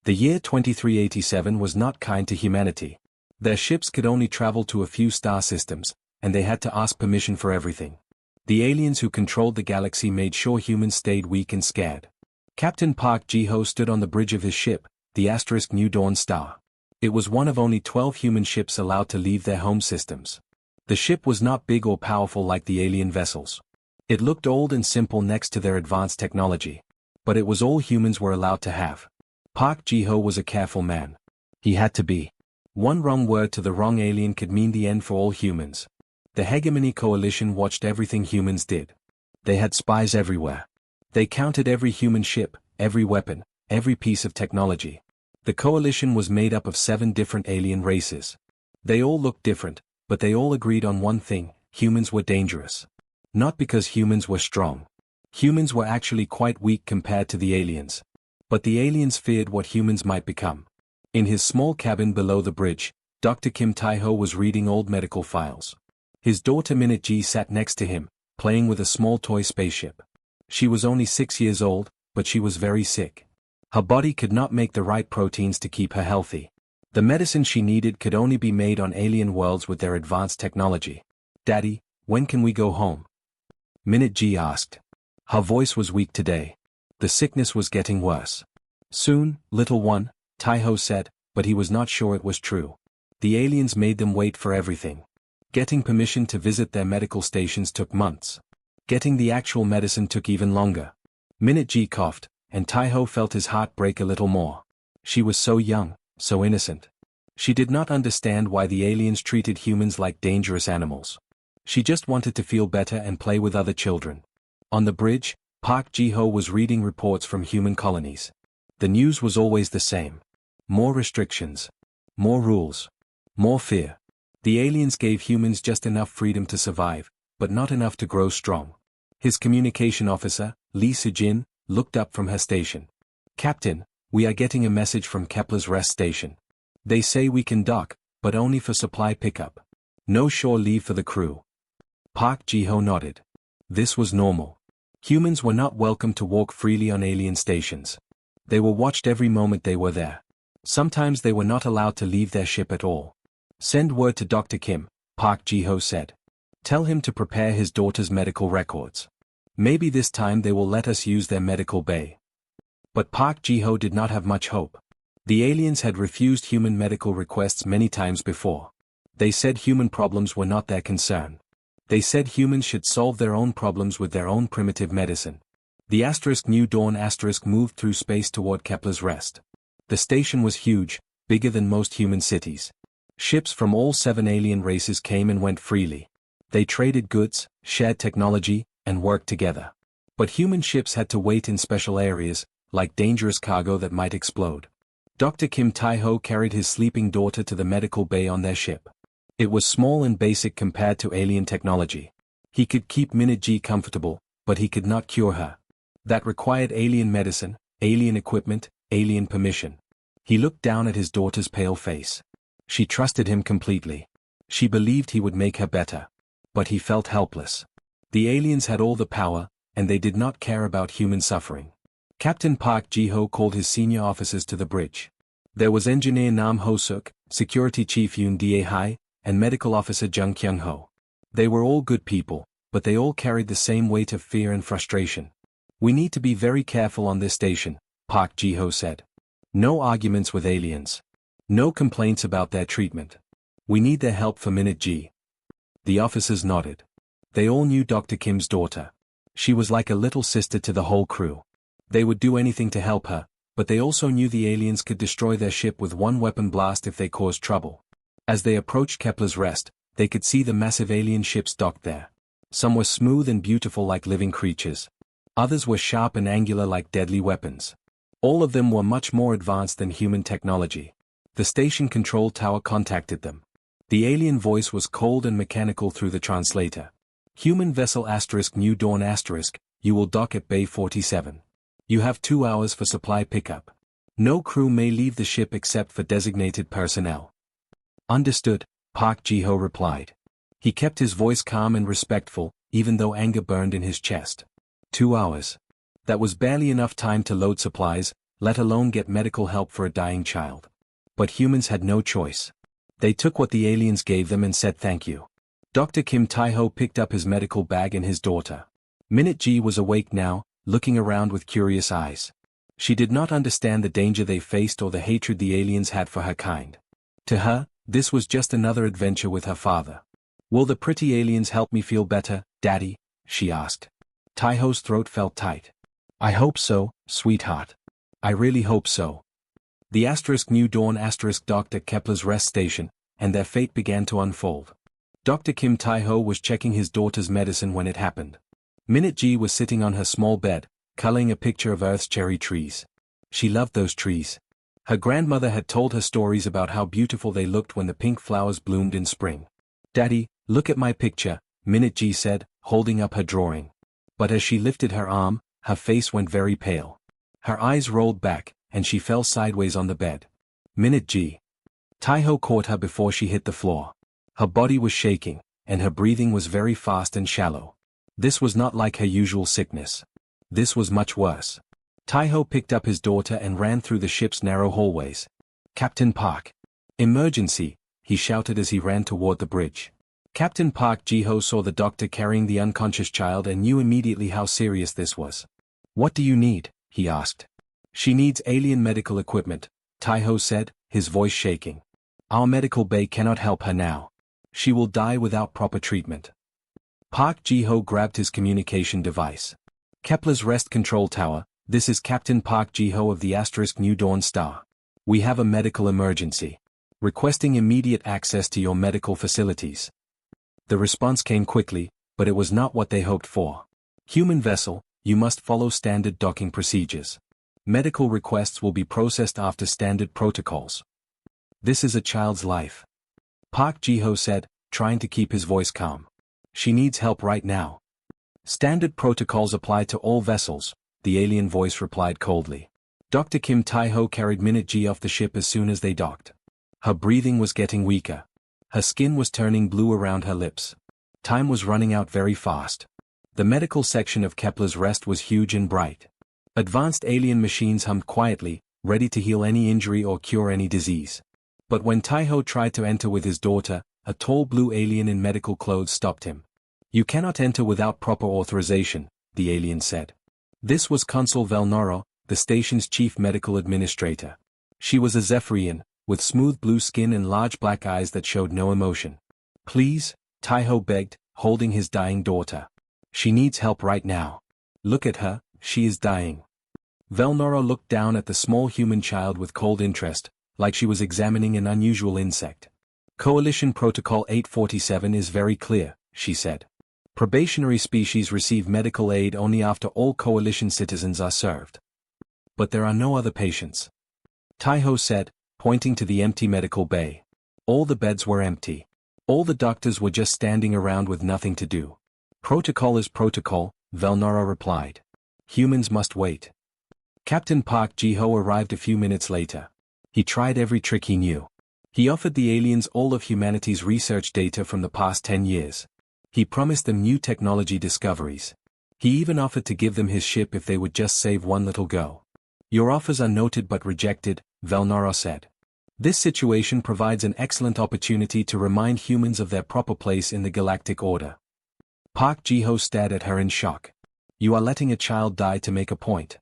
The year 2387 was not kind to humanity. Their ships could only travel to a few star systems, and they had to ask permission for everything. The aliens who controlled the galaxy made sure humans stayed weak and scared. Captain Park Ji-ho stood on the bridge of his ship, the New Dawn Star. It was one of only 12 human ships allowed to leave their home systems. The ship was not big or powerful like the alien vessels. It looked old and simple next to their advanced technology. But it was all humans were allowed to have. Park Ji-ho was a careful man. He had to be. One wrong word to the wrong alien could mean the end for all humans. The Hegemony Coalition watched everything humans did. They had spies everywhere. They counted every human ship, every weapon, every piece of technology. The coalition was made up of 7 different alien races. They all looked different, but they all agreed on one thing: humans were dangerous. Not because humans were strong. Humans were actually quite weak compared to the aliens. But the aliens feared what humans might become. In his small cabin below the bridge, Dr. Kim Tae-ho was reading old medical files. His daughter Minute Ji sat next to him, playing with a small toy spaceship. She was only 6 years old, but she was very sick. Her body could not make the right proteins to keep her healthy. The medicine she needed could only be made on alien worlds with their advanced technology. "Daddy, when can we go home?" Minute Ji asked. Her voice was weak today. The sickness was getting worse. "Soon, little one," Tae-ho said, but he was not sure it was true. The aliens made them wait for everything. Getting permission to visit their medical stations took months. Getting the actual medicine took even longer. Minute Ji coughed, and Tae-ho felt his heart break a little more. She was so young, so innocent. She did not understand why the aliens treated humans like dangerous animals. She just wanted to feel better and play with other children. On the bridge, Park Ji-ho was reading reports from human colonies. The news was always the same. More restrictions. More rules. More fear. The aliens gave humans just enough freedom to survive, but not enough to grow strong. His communication officer, Lee Soo-jin, looked up from her station. "Captain, we are getting a message from Kepler's rest station. They say we can dock, but only for supply pickup. No shore leave for the crew." Park Ji-ho nodded. This was normal. Humans were not welcome to walk freely on alien stations. They were watched every moment they were there. Sometimes they were not allowed to leave their ship at all. "Send word to Dr. Kim," Park Ji-ho said. "Tell him to prepare his daughter's medical records. Maybe this time they will let us use their medical bay." But Park Ji-ho did not have much hope. The aliens had refused human medical requests many times before. They said human problems were not their concern. They said humans should solve their own problems with their own primitive medicine. The New Dawn moved through space toward Kepler's rest. The station was huge, bigger than most human cities. Ships from all 7 alien races came and went freely. They traded goods, shared technology, and worked together. But human ships had to wait in special areas, like dangerous cargo that might explode. Dr. Kim Tae-ho carried his sleeping daughter to the medical bay on their ship. It was small and basic compared to alien technology. He could keep Minute Ji comfortable, but he could not cure her. That required alien medicine, alien equipment, alien permission. He looked down at his daughter's pale face. She trusted him completely. She believed he would make her better. But he felt helpless. The aliens had all the power, and they did not care about human suffering. Captain Park Ji-ho called his senior officers to the bridge. There was Engineer Nam Ho-suk, Security Chief Yoon Dae-hai, and Medical Officer Jung Kyung-ho. They were all good people, but they all carried the same weight of fear and frustration. "We need to be very careful on this station," Park Ji-ho said. "No arguments with aliens. No complaints about their treatment. We need their help for Minute Ji." The officers nodded. They all knew Dr. Kim's daughter. She was like a little sister to the whole crew. They would do anything to help her, but they also knew the aliens could destroy their ship with one weapon blast if they caused trouble. As they approached Kepler's rest, they could see the massive alien ships docked there. Some were smooth and beautiful like living creatures. Others were sharp and angular like deadly weapons. All of them were much more advanced than human technology. The station control tower contacted them. The alien voice was cold and mechanical through the translator. "Human vessel New Dawn you will dock at Bay 47. You have 2 hours for supply pickup. No crew may leave the ship except for designated personnel." "Understood," Park Ji-ho replied. He kept his voice calm and respectful, even though anger burned in his chest. 2 hours. That was barely enough time to load supplies, let alone get medical help for a dying child. But humans had no choice. They took what the aliens gave them and said thank you. Dr. Kim Tae-ho picked up his medical bag and his daughter. Minute G was awake now, looking around with curious eyes. She did not understand the danger they faced or the hatred the aliens had for her kind. To her, this was just another adventure with her father. "Will the pretty aliens help me feel better, Daddy?" she asked. Tae-ho's throat felt tight. "I hope so, sweetheart. I really hope so." The New Dawn docked at Kepler's rest station, and their fate began to unfold. Dr. Kim Tae-ho was checking his daughter's medicine when it happened. Minute G was sitting on her small bed, coloring a picture of Earth's cherry trees. She loved those trees. Her grandmother had told her stories about how beautiful they looked when the pink flowers bloomed in spring. "Daddy, look at my picture," Minute G said, holding up her drawing. But as she lifted her arm, her face went very pale. Her eyes rolled back, and she fell sideways on the bed. "Minute G." Tae-ho caught her before she hit the floor. Her body was shaking, and her breathing was very fast and shallow. This was not like her usual sickness. This was much worse. Tae-ho picked up his daughter and ran through the ship's narrow hallways. "Captain Park." "Emergency," he shouted as he ran toward the bridge. Captain Park Ji-ho saw the doctor carrying the unconscious child and knew immediately how serious this was. "What do you need?" he asked. "She needs alien medical equipment," Tae-ho said, his voice shaking. "Our medical bay cannot help her now. She will die without proper treatment." Park Ji-ho grabbed his communication device. "Kepler's Rest Control Tower, this is Captain Park Ji-ho of the New Dawn Star. We have a medical emergency. Requesting immediate access to your medical facilities." The response came quickly, but it was not what they hoped for. "Human vessel, you must follow standard docking procedures. Medical requests will be processed after standard protocols." "This is a child's life," Park Ji-ho said, trying to keep his voice calm. "She needs help right now." "Standard protocols apply to all vessels," the alien voice replied coldly. Dr. Kim Tae-ho carried Minute G off the ship as soon as they docked. Her breathing was getting weaker. Her skin was turning blue around her lips. Time was running out very fast. The medical section of Kepler's Rest was huge and bright. Advanced alien machines hummed quietly, ready to heal any injury or cure any disease. But when Tae-ho tried to enter with his daughter, a tall blue alien in medical clothes stopped him. "You cannot enter without proper authorization," the alien said. This was Consul Velnoro, the station's chief medical administrator. She was a Zephyrian, with smooth blue skin and large black eyes that showed no emotion. "Please," Tae-ho begged, holding his dying daughter. "She needs help right now. Look at her, she is dying." Velnoro looked down at the small human child with cold interest, like she was examining an unusual insect. "Coalition Protocol 847 is very clear," she said. "Probationary species receive medical aid only after all Coalition citizens are served." "But there are no other patients," Tae-ho said, pointing to the empty medical bay. All the beds were empty. All the doctors were just standing around with nothing to do. "Protocol is protocol," Velnoro replied. "Humans must wait." Captain Park Ji-ho arrived a few minutes later. He tried every trick he knew. He offered the aliens all of humanity's research data from the past 10 years. He promised them new technology discoveries. He even offered to give them his ship if they would just save one little girl. "Your offers are noted but rejected," Velnoro said. "This situation provides an excellent opportunity to remind humans of their proper place in the galactic order." Park Ji-ho stared at her in shock. "You are letting a child die to make a point."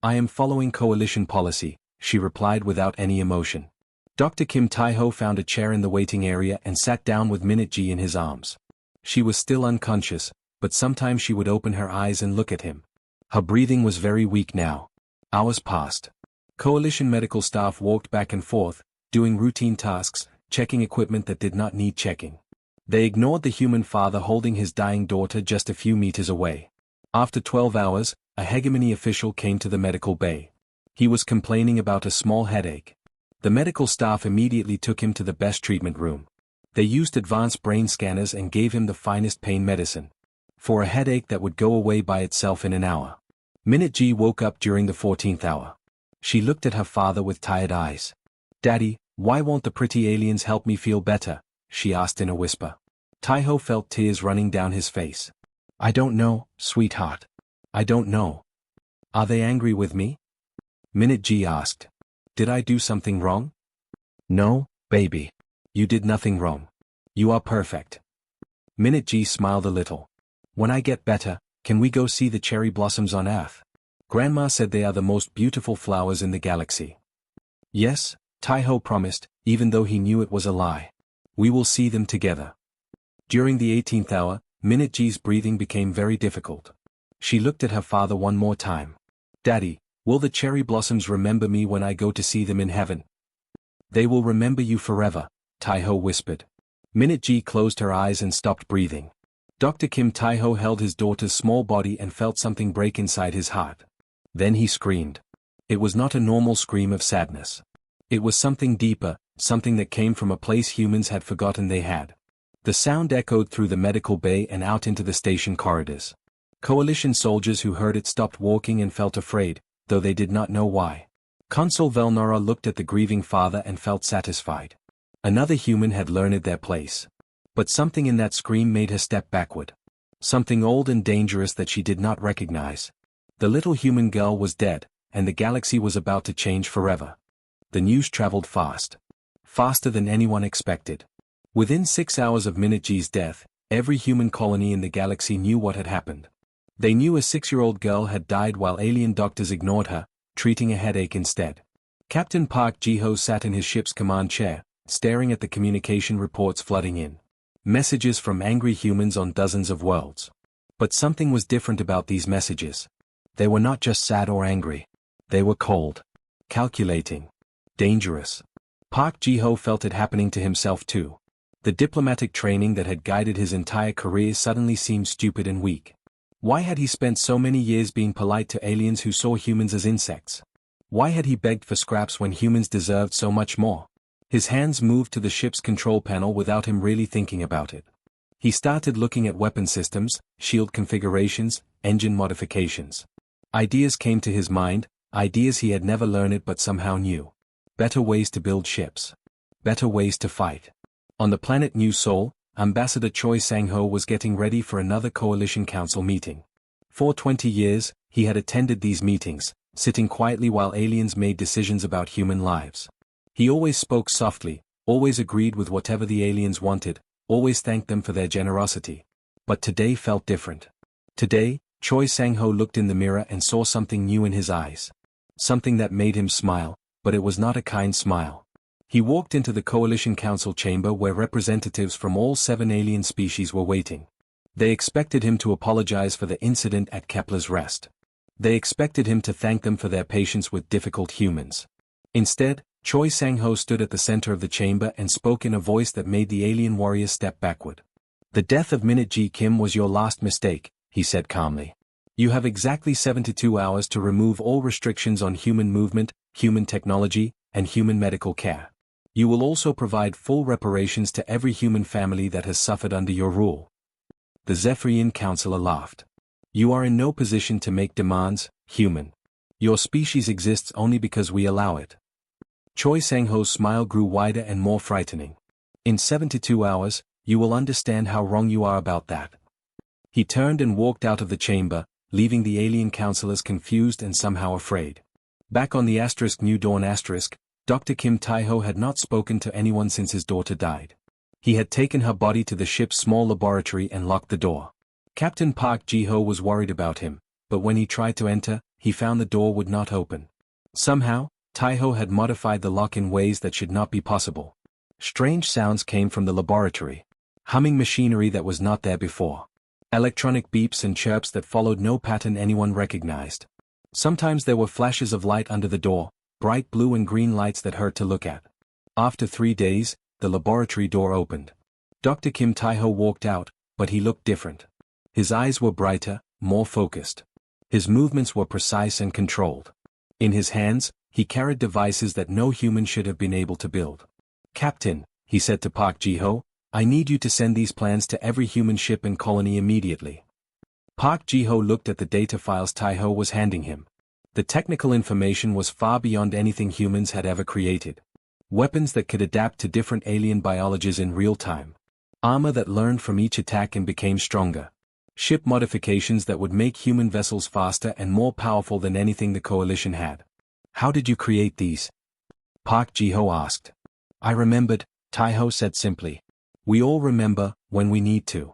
"I am following Coalition policy," she replied without any emotion. Dr. Kim Tae-ho found a chair in the waiting area and sat down with Minute G in his arms. She was still unconscious, but sometimes she would open her eyes and look at him. Her breathing was very weak now. Hours passed. Coalition medical staff walked back and forth, doing routine tasks, checking equipment that did not need checking. They ignored the human father holding his dying daughter just a few meters away. After 12 hours, a hegemony official came to the medical bay. He was complaining about a small headache. The medical staff immediately took him to the best treatment room. They used advanced brain scanners and gave him the finest pain medicine. For a headache that would go away by itself in an hour. Minute G woke up during the 14th hour. She looked at her father with tired eyes. "Daddy, why won't the pretty aliens help me feel better?" she asked in a whisper. Tae-ho felt tears running down his face. "I don't know, sweetheart. I don't know. Are they angry with me?" Minute G asked. Did I do something wrong? No, baby. You did nothing wrong. You are perfect. Minute G smiled a little. When I get better, can we go see the cherry blossoms on Earth? Grandma said they are the most beautiful flowers in the galaxy. Yes, Tai-Ho promised, even though he knew it was a lie. We will see them together. During the 18th hour, Minute G's breathing became very difficult. She looked at her father one more time. Daddy, will the cherry blossoms remember me when I go to see them in heaven? They will remember you forever, Tai-Ho whispered. Minute G closed her eyes and stopped breathing. Dr. Kim Tai-Ho held his daughter's small body and felt something break inside his heart. Then he screamed. It was not a normal scream of sadness. It was something deeper, something that came from a place humans had forgotten they had. The sound echoed through the medical bay and out into the station corridors. Coalition soldiers who heard it stopped walking and felt afraid, though they did not know why. Consul Velnora looked at the grieving father and felt satisfied. Another human had learned their place. But something in that scream made her step backward. Something old and dangerous that she did not recognize. The little human girl was dead, and the galaxy was about to change forever. The news traveled fast. Faster than anyone expected. Within 6 hours of Minute G's death, every human colony in the galaxy knew what had happened. They knew a 6-year-old girl had died while alien doctors ignored her, treating a headache instead. Captain Park Ji-ho sat in his ship's command chair, staring at the communication reports flooding in. Messages from angry humans on dozens of worlds. But something was different about these messages. They were not just sad or angry. They were cold. Calculating. Dangerous. Park Ji-ho felt it happening to himself too. The diplomatic training that had guided his entire career suddenly seemed stupid and weak. Why had he spent so many years being polite to aliens who saw humans as insects? Why had he begged for scraps when humans deserved so much more? His hands moved to the ship's control panel without him really thinking about it. He started looking at weapon systems, shield configurations, engine modifications. Ideas came to his mind, ideas he had never learned but somehow knew. Better ways to build ships. Better ways to fight. On the planet New Sol, Ambassador Choi Sang-ho was getting ready for another Coalition Council meeting. For 20 years, he had attended these meetings, sitting quietly while aliens made decisions about human lives. He always spoke softly, always agreed with whatever the aliens wanted, always thanked them for their generosity. But today felt different. Today, Choi Sang-ho looked in the mirror and saw something new in his eyes. Something that made him smile, but it was not a kind smile. He walked into the Coalition Council chamber where representatives from all 7 alien species were waiting. They expected him to apologize for the incident at Kepler's Rest. They expected him to thank them for their patience with difficult humans. Instead, Choi Sang-ho stood at the center of the chamber and spoke in a voice that made the alien warrior step backward. The death of Minute G. Kim was your last mistake, he said calmly. You have exactly 72 hours to remove all restrictions on human movement, human technology, and human medical care. You will also provide full reparations to every human family that has suffered under your rule. The Zephyrian counselor laughed. You are in no position to make demands, human. Your species exists only because we allow it. Choi Sang-ho's smile grew wider and more frightening. In 72 hours, you will understand how wrong you are about that. He turned and walked out of the chamber, leaving the alien counselors confused and somehow afraid. Back on the New Dawn Dr. Kim Tai-ho had not spoken to anyone since his daughter died. He had taken her body to the ship's small laboratory and locked the door. Captain Park Ji-ho was worried about him, but when he tried to enter, he found the door would not open. Somehow, Tai-ho had modified the lock in ways that should not be possible. Strange sounds came from the laboratory. Humming machinery that was not there before. Electronic beeps and chirps that followed no pattern anyone recognized. Sometimes there were flashes of light under the door, bright blue and green lights that hurt to look at. After 3 days, the laboratory door opened. Dr. Kim Tai-ho walked out, but he looked different. His eyes were brighter, more focused. His movements were precise and controlled. In his hands, he carried devices that no human should have been able to build. Captain, he said to Park Ji-ho, I need you to send these plans to every human ship and colony immediately. Park Ji-ho looked at the data files Tai-ho was handing him. The technical information was far beyond anything humans had ever created. Weapons that could adapt to different alien biologies in real time. Armor that learned from each attack and became stronger. Ship modifications that would make human vessels faster and more powerful than anything the Coalition had. How did you create these? Park Ji-ho asked. I remembered, Tai-ho said simply. We all remember, when we need to.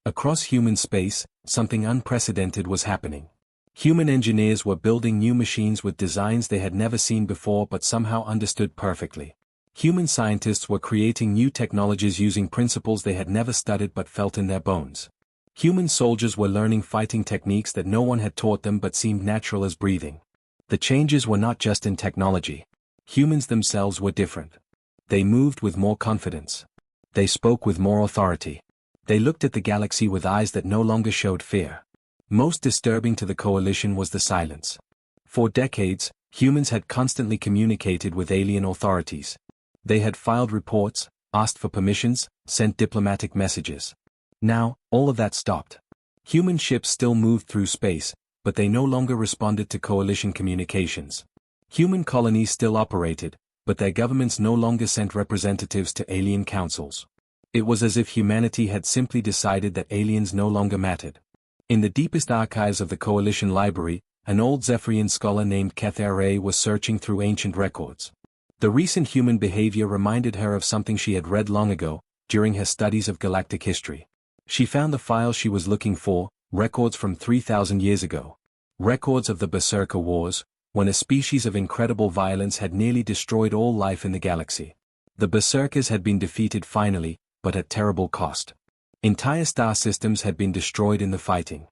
Across human space, something unprecedented was happening. Human engineers were building new machines with designs they had never seen before but somehow understood perfectly. Human scientists were creating new technologies using principles they had never studied but felt in their bones. Human soldiers were learning fighting techniques that no one had taught them but seemed natural as breathing. The changes were not just in technology. Humans themselves were different. They moved with more confidence. They spoke with more authority. They looked at the galaxy with eyes that no longer showed fear. Most disturbing to the coalition was the silence. For decades, humans had constantly communicated with alien authorities. They had filed reports, asked for permissions, sent diplomatic messages. Now, all of that stopped. Human ships still moved through space, but they no longer responded to coalition communications. Human colonies still operated, but their governments no longer sent representatives to alien councils. It was as if humanity had simply decided that aliens no longer mattered. In the deepest archives of the Coalition Library, an old Zephyrian scholar named Cathay was searching through ancient records. The recent human behavior reminded her of something she had read long ago, during her studies of galactic history. She found the files she was looking for, records from 3,000 years ago. Records of the Berserker Wars, when a species of incredible violence had nearly destroyed all life in the galaxy. The Berserkers had been defeated finally, but at terrible cost. Entire star systems had been destroyed in the fighting.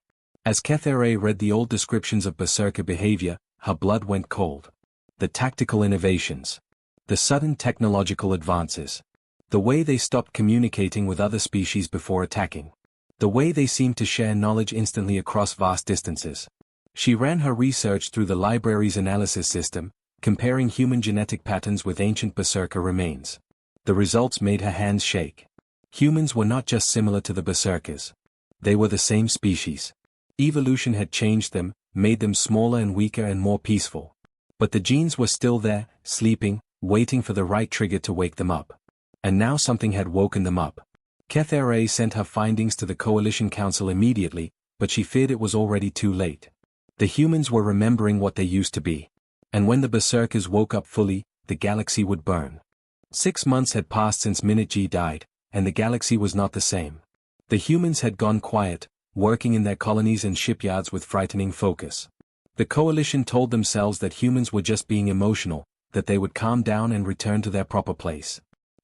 As Cathay read the old descriptions of Berserker behavior, her blood went cold. The tactical innovations. The sudden technological advances. The way they stopped communicating with other species before attacking. The way they seemed to share knowledge instantly across vast distances. She ran her research through the library's analysis system, comparing human genetic patterns with ancient Berserker remains. The results made her hands shake. Humans were not just similar to the Berserkers. They were the same species. Evolution had changed them, made them smaller and weaker and more peaceful. But the genes were still there, sleeping, waiting for the right trigger to wake them up. And now something had woken them up. Cathay sent her findings to the Coalition Council immediately, but she feared it was already too late. The humans were remembering what they used to be. And when the Berserkers woke up fully, the galaxy would burn. 6 months had passed since Minute G died, and the galaxy was not the same. The humans had gone quiet, working in their colonies and shipyards with frightening focus. The coalition told themselves that humans were just being emotional, that they would calm down and return to their proper place.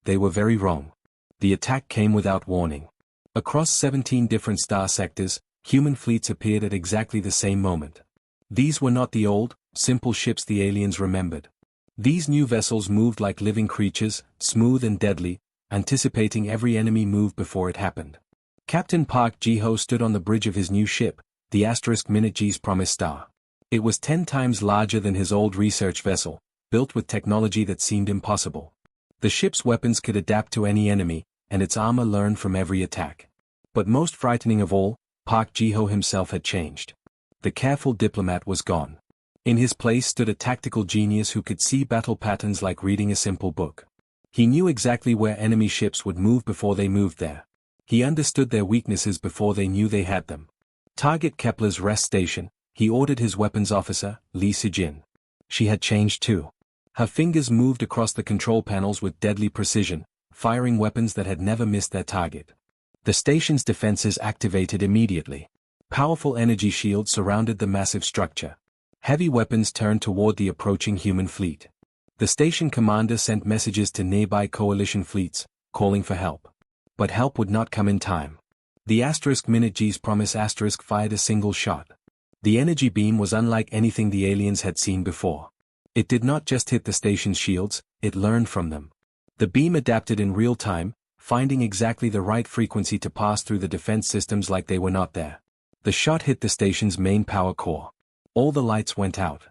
They were very wrong. The attack came without warning. Across 17 different star sectors, human fleets appeared at exactly the same moment. These were not the old, simple ships the aliens remembered. These new vessels moved like living creatures, smooth and deadly, anticipating every enemy move before it happened. Captain Park Ji-ho stood on the bridge of his new ship, the Minute G's Promised Star. It was 10 times larger than his old research vessel, built with technology that seemed impossible. The ship's weapons could adapt to any enemy, and its armor learned from every attack. But most frightening of all, Park Ji-ho himself had changed. The careful diplomat was gone. In his place stood a tactical genius who could see battle patterns like reading a simple book. He knew exactly where enemy ships would move before they moved there. He understood their weaknesses before they knew they had them. Target Kepler's rest station, he ordered his weapons officer, Lee Si-jin. She had changed too. Her fingers moved across the control panels with deadly precision, firing weapons that had never missed their target. The station's defenses activated immediately. Powerful energy shields surrounded the massive structure. Heavy weapons turned toward the approaching human fleet. The station commander sent messages to nearby coalition fleets, calling for help. But help would not come in time. The Minute G's Promise fired a single shot. The energy beam was unlike anything the aliens had seen before. It did not just hit the station's shields, it learned from them. The beam adapted in real time, finding exactly the right frequency to pass through the defense systems like they were not there. The shot hit the station's main power core. All the lights went out.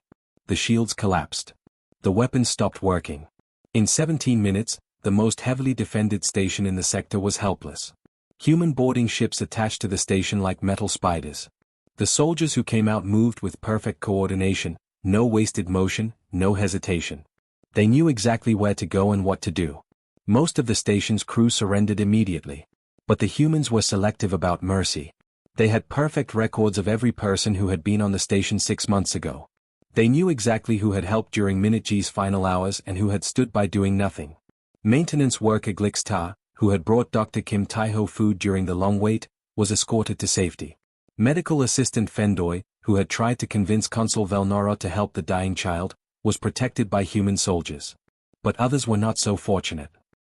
The shields collapsed. The weapons stopped working. In 17 minutes, the most heavily defended station in the sector was helpless. Human boarding ships attached to the station like metal spiders. The soldiers who came out moved with perfect coordination, no wasted motion, no hesitation. They knew exactly where to go and what to do. Most of the station's crew surrendered immediately. But the humans were selective about mercy. They had perfect records of every person who had been on the station 6 months ago. They knew exactly who had helped during Minute G's final hours and who had stood by doing nothing. Maintenance worker Glixtar, who had brought Dr. Kim Taiho food during the long wait, was escorted to safety. Medical assistant Fendoy, who had tried to convince Consul Velnora to help the dying child, was protected by human soldiers. But others were not so fortunate.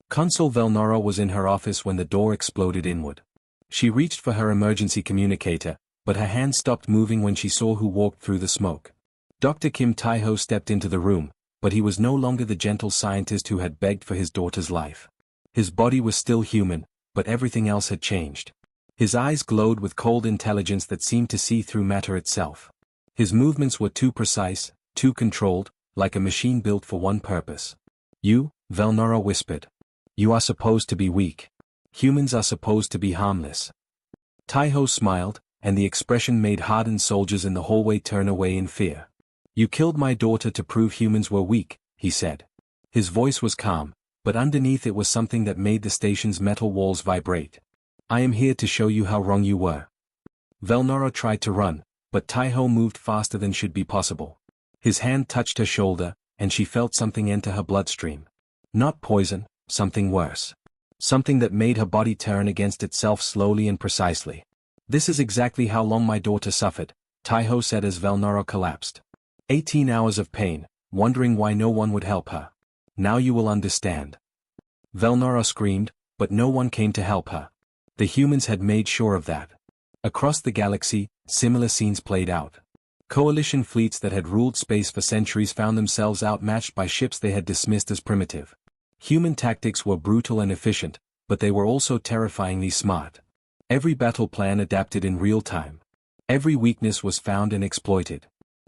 Consul Velnora was in her office when the door exploded inward. She reached for her emergency communicator, but her hand stopped moving when she saw who walked through the smoke. Dr. Kim Taiho stepped into the room, but he was no longer the gentle scientist who had begged for his daughter's life. His body was still human, but everything else had changed. His eyes glowed with cold intelligence that seemed to see through matter itself. His movements were too precise, too controlled, like a machine built for one purpose. You, Velnora whispered. You are supposed to be weak. Humans are supposed to be harmless. Taiho smiled, and the expression made hardened soldiers in the hallway turn away in fear. You killed my daughter to prove humans were weak, he said. His voice was calm, but underneath it was something that made the station's metal walls vibrate. I am here to show you how wrong you were. Velnora tried to run, but Taiho moved faster than should be possible. His hand touched her shoulder, and she felt something enter her bloodstream. Not poison, something worse. Something that made her body turn against itself slowly and precisely. This is exactly how long my daughter suffered, Taiho said as Velnora collapsed. 18 hours of pain, wondering why no one would help her. Now you will understand. Velnora screamed, but no one came to help her. The humans had made sure of that. Across the galaxy, similar scenes played out. Coalition fleets that had ruled space for centuries found themselves outmatched by ships they had dismissed as primitive. Human tactics were brutal and efficient, but they were also terrifyingly smart. Every battle plan adapted in real time. Every weakness was found and exploited.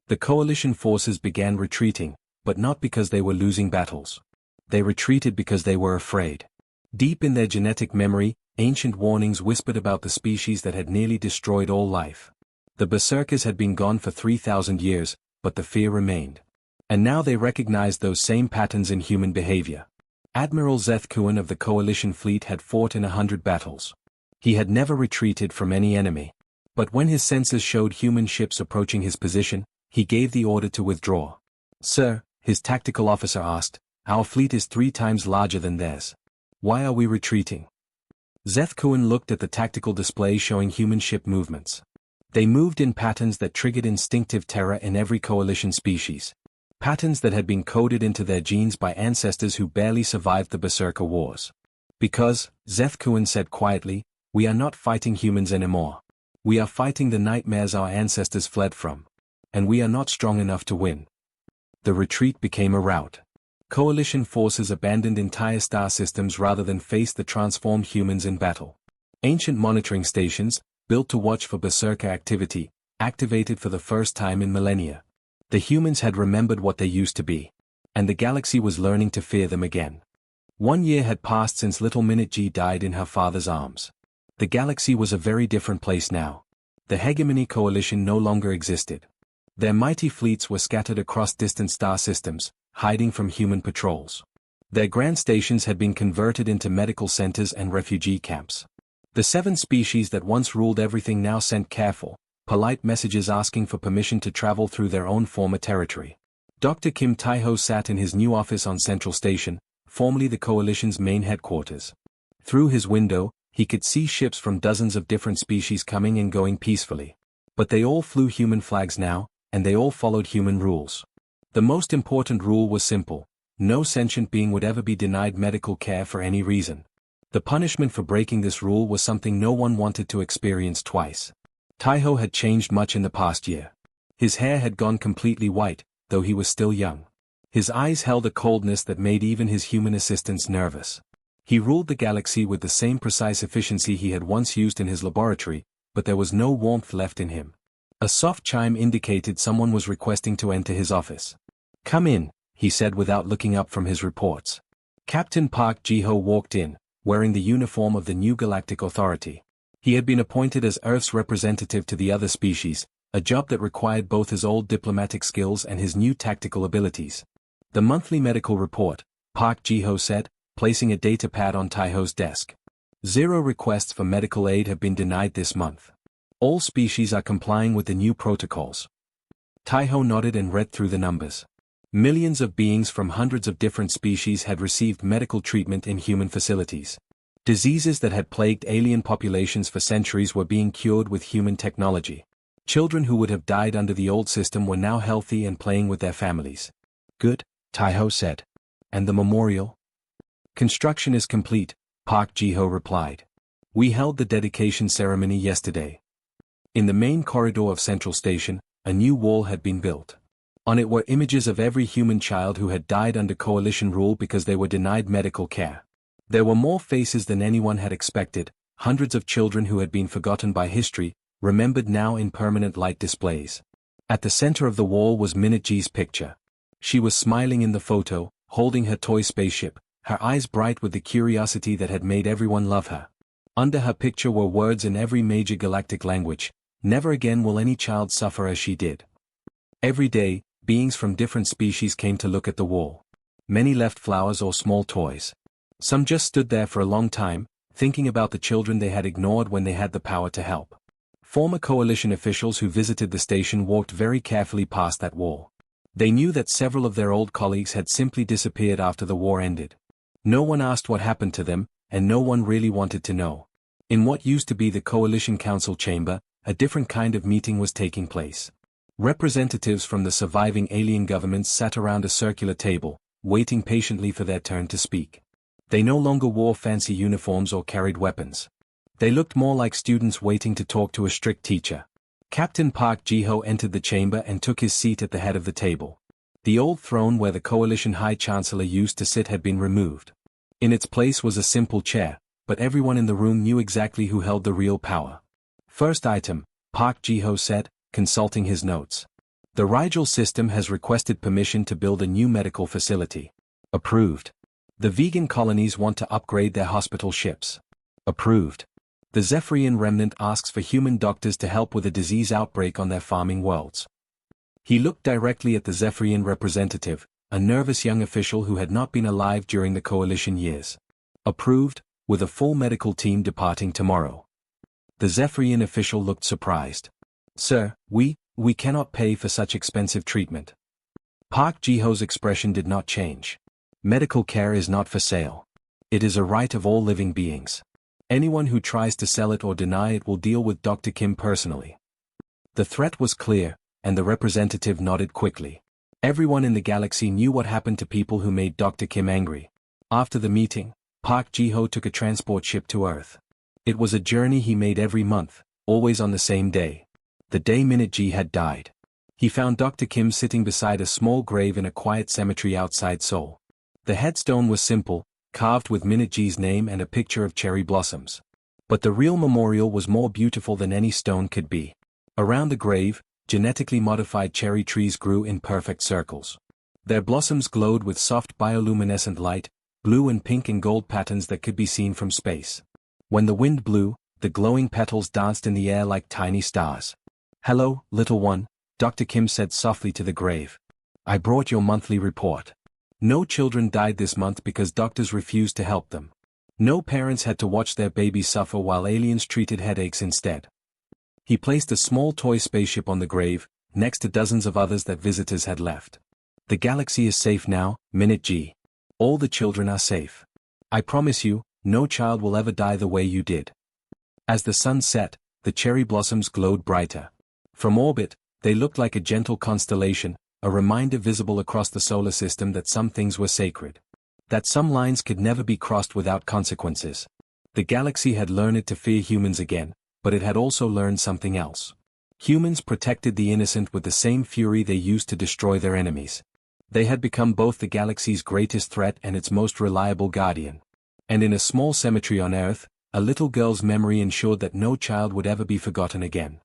The coalition forces began retreating, but not because they were losing battles. They retreated because they were afraid. Deep in their genetic memory, ancient warnings whispered about the species that had nearly destroyed all life. The berserkers had been gone for 3,000 years, but the fear remained. And now they recognized those same patterns in human behavior. Admiral Zeth Kuan of the coalition fleet had fought in 100 battles. He had never retreated from any enemy. But when his sensors showed human ships approaching his position, he gave the order to withdraw. Sir, his tactical officer asked, our fleet is 3 times larger than theirs. Why are we retreating? Zeth Kuan looked at the tactical display showing human ship movements. They moved in patterns that triggered instinctive terror in every coalition species. Patterns that had been coded into their genes by ancestors who barely survived the Berserker Wars. Because, Zeth Kuan said quietly, we are not fighting humans anymore. We are fighting the nightmares our ancestors fled from. And we are not strong enough to win. The retreat became a rout. Coalition forces abandoned entire star systems rather than face the transformed humans in battle. Ancient monitoring stations, built to watch for Berserker activity, activated for the first time in millennia. The humans had remembered what they used to be. And the galaxy was learning to fear them again. 1 year had passed since little Minute G died in her father's arms. The galaxy was a very different place now. The Hegemony Coalition no longer existed. Their mighty fleets were scattered across distant star systems, hiding from human patrols. Their grand stations had been converted into medical centers and refugee camps. The 7 species that once ruled everything now sent careful, polite messages asking for permission to travel through their own former territory. Dr. Kim Taiho sat in his new office on Central Station, formerly the Coalition's main headquarters. Through his window, he could see ships from dozens of different species coming and going peacefully. But they all flew human flags now, and they all followed human rules. The most important rule was simple: no sentient being would ever be denied medical care for any reason. The punishment for breaking this rule was something no one wanted to experience twice. Taiho had changed much in the past year. His hair had gone completely white, though he was still young. His eyes held a coldness that made even his human assistants nervous. He ruled the galaxy with the same precise efficiency he had once used in his laboratory, but there was no warmth left in him. A soft chime indicated someone was requesting to enter his office. Come in, he said without looking up from his reports. Captain Park Ji-ho walked in, wearing the uniform of the new Galactic Authority. He had been appointed as Earth's representative to the other species, a job that required both his old diplomatic skills and his new tactical abilities. The monthly medical report, Park Ji-ho said, placing a data pad on Taiho's desk. 0 requests for medical aid have been denied this month. All species are complying with the new protocols. Taiho nodded and read through the numbers. Millions of beings from hundreds of different species had received medical treatment in human facilities. Diseases that had plagued alien populations for centuries were being cured with human technology. Children who would have died under the old system were now healthy and playing with their families. Good, Taiho said. And the memorial? Construction is complete, Park Ji-ho replied. We held the dedication ceremony yesterday. In the main corridor of Central Station, a new wall had been built. On it were images of every human child who had died under coalition rule because they were denied medical care. There were more faces than anyone had expected, hundreds of children who had been forgotten by history, remembered now in permanent light displays. At the center of the wall was Minute-G's picture. She was smiling in the photo, holding her toy spaceship, her eyes bright with the curiosity that had made everyone love her. Under her picture were words in every major galactic language. Never again will any child suffer as she did. Every day, beings from different species came to look at the wall. Many left flowers or small toys. Some just stood there for a long time, thinking about the children they had ignored when they had the power to help. Former coalition officials who visited the station walked very carefully past that wall. They knew that several of their old colleagues had simply disappeared after the war ended. No one asked what happened to them, and no one really wanted to know. In what used to be the Coalition Council chamber, a different kind of meeting was taking place. Representatives from the surviving alien governments sat around a circular table, waiting patiently for their turn to speak. They no longer wore fancy uniforms or carried weapons. They looked more like students waiting to talk to a strict teacher. Captain Park Ji-ho entered the chamber and took his seat at the head of the table. The old throne where the Coalition High Chancellor used to sit had been removed. In its place was a simple chair, but everyone in the room knew exactly who held the real power. First item, Park Ji-ho said, consulting his notes. The Rigel system has requested permission to build a new medical facility. Approved. The vegan colonies want to upgrade their hospital ships. Approved. The Zephyrian remnant asks for human doctors to help with a disease outbreak on their farming worlds. He looked directly at the Zephyrian representative, a nervous young official who had not been alive during the coalition years. Approved, with a full medical team departing tomorrow. The Zephyrian official looked surprised. Sir, we cannot pay for such expensive treatment. Park Ji-ho's expression did not change. Medical care is not for sale. It is a right of all living beings. Anyone who tries to sell it or deny it will deal with Dr. Kim personally. The threat was clear, and the representative nodded quickly. Everyone in the galaxy knew what happened to people who made Dr. Kim angry. After the meeting, Park Ji-ho took a transport ship to Earth. It was a journey he made every month, always on the same day. The day Minute-G had died. He found Dr. Kim sitting beside a small grave in a quiet cemetery outside Seoul. The headstone was simple, carved with Minute-G's name and a picture of cherry blossoms. But the real memorial was more beautiful than any stone could be. Around the grave, genetically modified cherry trees grew in perfect circles. Their blossoms glowed with soft bioluminescent light, blue and pink and gold patterns that could be seen from space. When the wind blew, the glowing petals danced in the air like tiny stars. Hello, little one, Dr. Kim said softly to the grave. I brought your monthly report. No children died this month because doctors refused to help them. No parents had to watch their babies suffer while aliens treated headaches instead. He placed a small toy spaceship on the grave, next to dozens of others that visitors had left. The galaxy is safe now, Minute-G. All the children are safe. I promise you, no child will ever die the way you did. As the sun set, the cherry blossoms glowed brighter. From orbit, they looked like a gentle constellation, a reminder visible across the solar system that some things were sacred. That some lines could never be crossed without consequences. The galaxy had learned to fear humans again, but it had also learned something else. Humans protected the innocent with the same fury they used to destroy their enemies. They had become both the galaxy's greatest threat and its most reliable guardian. And in a small cemetery on Earth, a little girl's memory ensured that no child would ever be forgotten again.